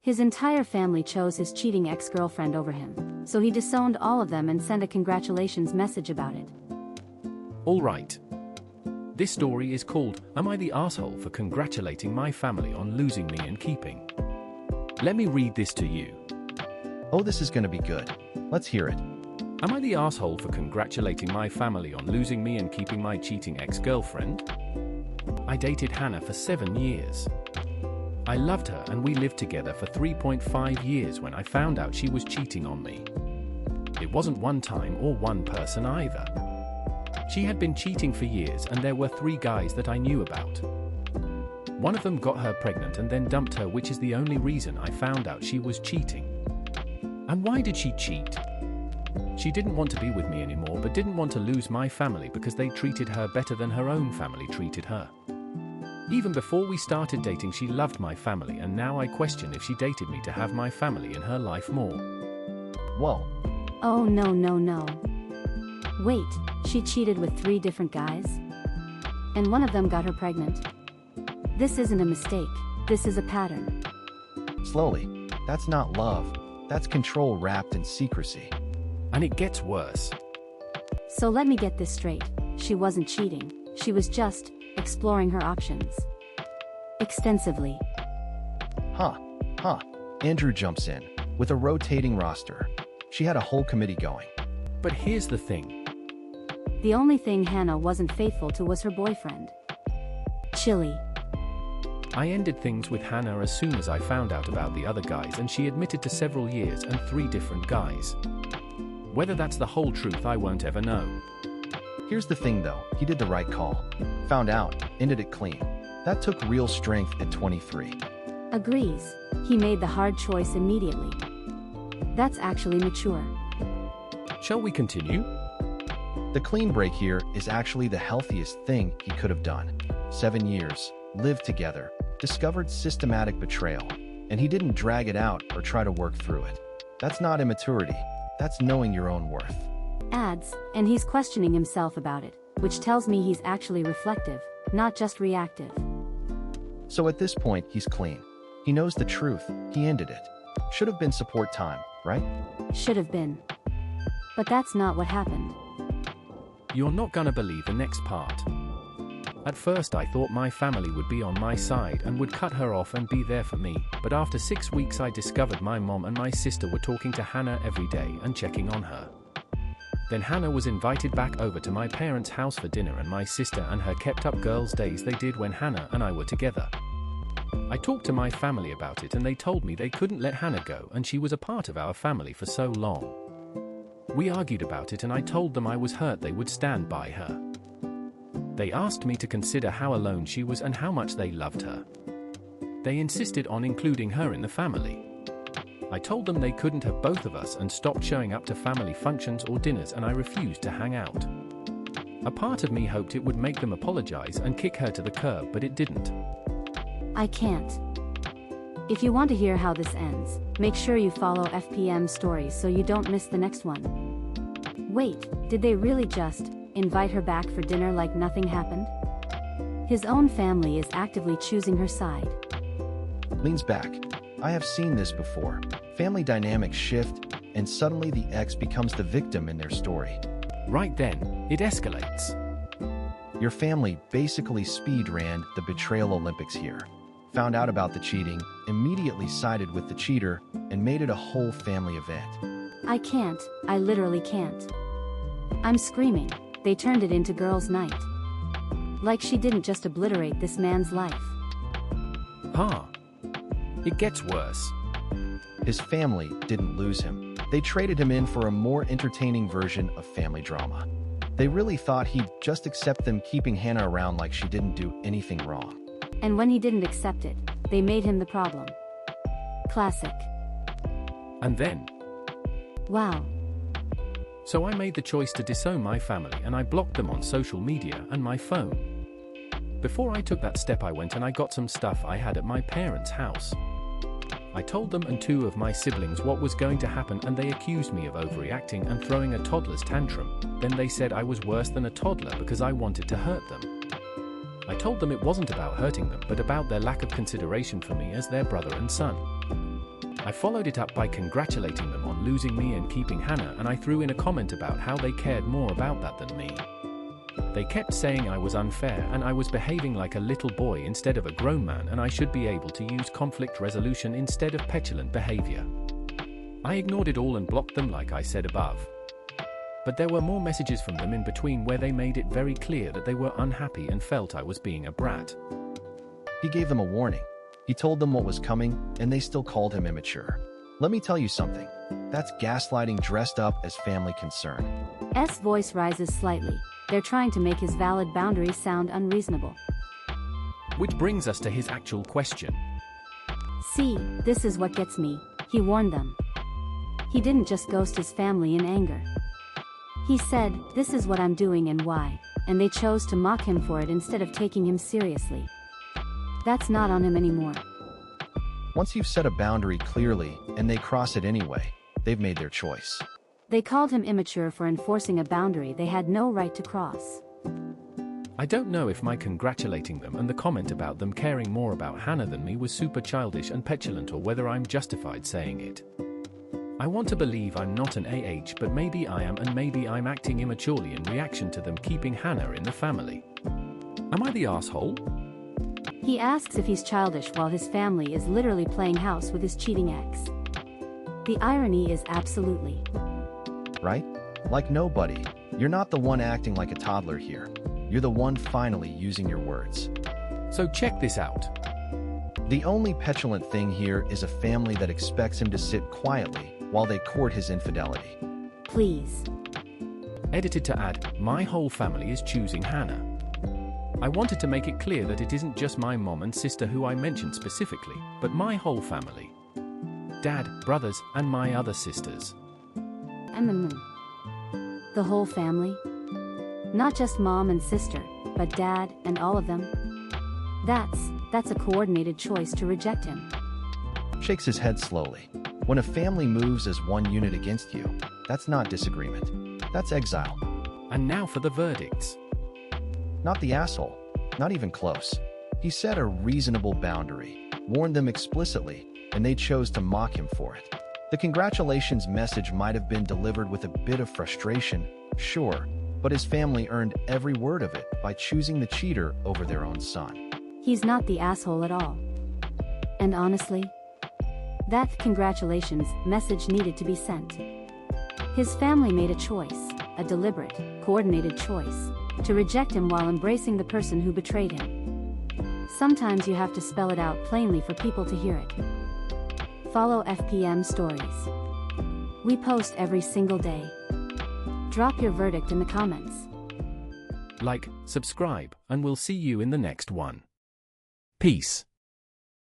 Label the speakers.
Speaker 1: His entire family chose his cheating ex-girlfriend over him, so he disowned all of them and sent a congratulations message about it.
Speaker 2: Alright. This story is called, Am I the Asshole for Congratulating My Family on Losing Me and Keeping? Let me read this to you.
Speaker 3: Oh, this is gonna be good. Let's hear it.
Speaker 2: Am I the asshole for congratulating my family on losing me and keeping my cheating ex-girlfriend? I dated Hannah for 7 years. I loved her and we lived together for 3.5 years when I found out she was cheating on me. It wasn't one time or one person either. She had been cheating for years and there were 3 guys that I knew about. One of them got her pregnant and then dumped her, which is the only reason I found out she was cheating. And why did she cheat? She didn't want to be with me anymore but didn't want to lose my family because they treated her better than her own family treated her. Even before we started dating, she loved my family, and now I question if she dated me to have my family in her life more.
Speaker 3: Whoa.
Speaker 1: Oh no. Wait, she cheated with 3 different guys? And one of them got her pregnant? This isn't a mistake, this is a pattern.
Speaker 3: Slowly. That's not love. That's control wrapped in secrecy.
Speaker 2: And it gets worse.
Speaker 1: So let me get this straight, she wasn't cheating, she was just exploring her options. Extensively.
Speaker 3: Huh. Andrew jumps in, with a rotating roster. She had a whole committee going.
Speaker 2: But here's the thing.
Speaker 1: The only thing Hannah wasn't faithful to was her boyfriend. Chilly.
Speaker 2: I ended things with Hannah as soon as I found out about the other guys, and she admitted to several years and 3 different guys. Whether that's the whole truth, I won't ever know.
Speaker 3: Here's the thing though, he did the right call. Found out, ended it clean. That took real strength at 23.
Speaker 1: Agrees. He made the hard choice immediately. That's actually mature.
Speaker 2: Shall we continue?
Speaker 3: The clean break here is actually the healthiest thing he could have done. 7 years, lived together, discovered systematic betrayal, and he didn't drag it out or try to work through it. That's not immaturity, that's knowing your own worth.
Speaker 1: Adds, and he's questioning himself about it, which tells me he's actually reflective, not just reactive.
Speaker 3: So at this point, he's clean. He knows the truth, he ended it. Should have been support time, right?
Speaker 1: Should have been. But that's not what happened.
Speaker 2: You're not gonna believe the next part. At first I thought my family would be on my side and would cut her off and be there for me, but after 6 weeks I discovered my mom and my sister were talking to Hannah every day and checking on her. Then Hannah was invited back over to my parents' house for dinner, and my sister and her kept up girls' days they did when Hannah and I were together. I talked to my family about it and they told me they couldn't let Hannah go, and she was a part of our family for so long. We argued about it and I told them I was hurt they would stand by her. They asked me to consider how alone she was and how much they loved her. They insisted on including her in the family. I told them they couldn't have both of us and stopped showing up to family functions or dinners, and I refused to hang out. A part of me hoped it would make them apologize and kick her to the curb, but it didn't.
Speaker 1: I can't. If you want to hear how this ends, make sure you follow FPM Stories so you don't miss the next one. Wait, did they really just invite her back for dinner like nothing happened? His own family is actively choosing her side.
Speaker 3: Leans back. I have seen this before. Family dynamics shift, and suddenly the ex becomes the victim in their story.
Speaker 2: Right then, it escalates.
Speaker 3: Your family basically speed ran the betrayal Olympics here. Found out about the cheating, immediately sided with the cheater, and made it a whole family event.
Speaker 1: I can't, I literally can't. I'm screaming. They turned it into girls' night. Like she didn't just obliterate this man's life.
Speaker 2: It gets worse.
Speaker 3: His family didn't lose him. They traded him in for a more entertaining version of family drama. They really thought he'd just accept them keeping Hannah around like she didn't do anything wrong.
Speaker 1: And when he didn't accept it, they made him the problem. Classic.
Speaker 2: And then?
Speaker 1: Wow.
Speaker 2: So I made the choice to disown my family and I blocked them on social media and my phone. Before I took that step, I went and I got some stuff I had at my parents' house. I told them and 2 of my siblings what was going to happen, and they accused me of overreacting and throwing a toddler's tantrum. Then they said I was worse than a toddler because I wanted to hurt them. I told them it wasn't about hurting them but about their lack of consideration for me as their brother and son. I followed it up by congratulating them on losing me and keeping Hannah, and I threw in a comment about how they cared more about that than me. They kept saying I was unfair and I was behaving like a little boy instead of a grown man, and I should be able to use conflict resolution instead of petulant behavior. I ignored it all and blocked them like I said above. But there were more messages from them in between where they made it very clear that they were unhappy and felt I was being a brat.
Speaker 3: He gave them a warning. He told them what was coming, and they still called him immature. Let me tell you something. That's gaslighting dressed up as family concern.
Speaker 1: S voice rises slightly. They're trying to make his valid boundaries sound unreasonable.
Speaker 2: Which brings us to his actual question.
Speaker 1: See, this is what gets me. He warned them. He didn't just ghost his family in anger. He said, "This is what I'm doing and why," and they chose to mock him for it instead of taking him seriously. That's not on him anymore.
Speaker 3: Once you've set a boundary clearly, and they cross it anyway, they've made their choice.
Speaker 1: They called him immature for enforcing a boundary they had no right to cross.
Speaker 2: I don't know if my congratulating them and the comment about them caring more about Hannah than me was super childish and petulant, or whether I'm justified saying it. I want to believe I'm not an AH, but maybe I am, and maybe I'm acting immaturely in reaction to them keeping Hannah in the family. Am I the asshole?
Speaker 1: He asks if he's childish while his family is literally playing house with his cheating ex. The irony is absolutely.
Speaker 3: Right? Like nobody. You're not the one acting like a toddler here. You're the one finally using your words.
Speaker 2: So check this out.
Speaker 3: The only petulant thing here is a family that expects him to sit quietly while they court his infidelity.
Speaker 1: Please.
Speaker 2: Edited to add, my whole family is choosing Hannah. I wanted to make it clear that it isn't just my mom and sister who I mentioned specifically, but my whole family. Dad, brothers, and my other sisters.
Speaker 1: The whole family? Not just mom and sister, but dad and all of them? That's a coordinated choice to reject him.
Speaker 3: Shakes his head slowly. When a family moves as one unit against you, that's not disagreement. That's exile.
Speaker 2: And now for the verdicts.
Speaker 3: Not the asshole. Not even close. He set a reasonable boundary, warned them explicitly, and they chose to mock him for it. The congratulations message might have been delivered with a bit of frustration, sure, but his family earned every word of it by choosing the cheater over their own son.
Speaker 1: He's not the asshole at all. And honestly, that congratulations message needed to be sent. His family made a choice, a deliberate, coordinated choice, to reject him while embracing the person who betrayed him. Sometimes you have to spell it out plainly for people to hear it. Follow FPM Stories. We post every single day. Drop your verdict in the comments.
Speaker 2: Like, subscribe, and we'll see you in the next one. Peace.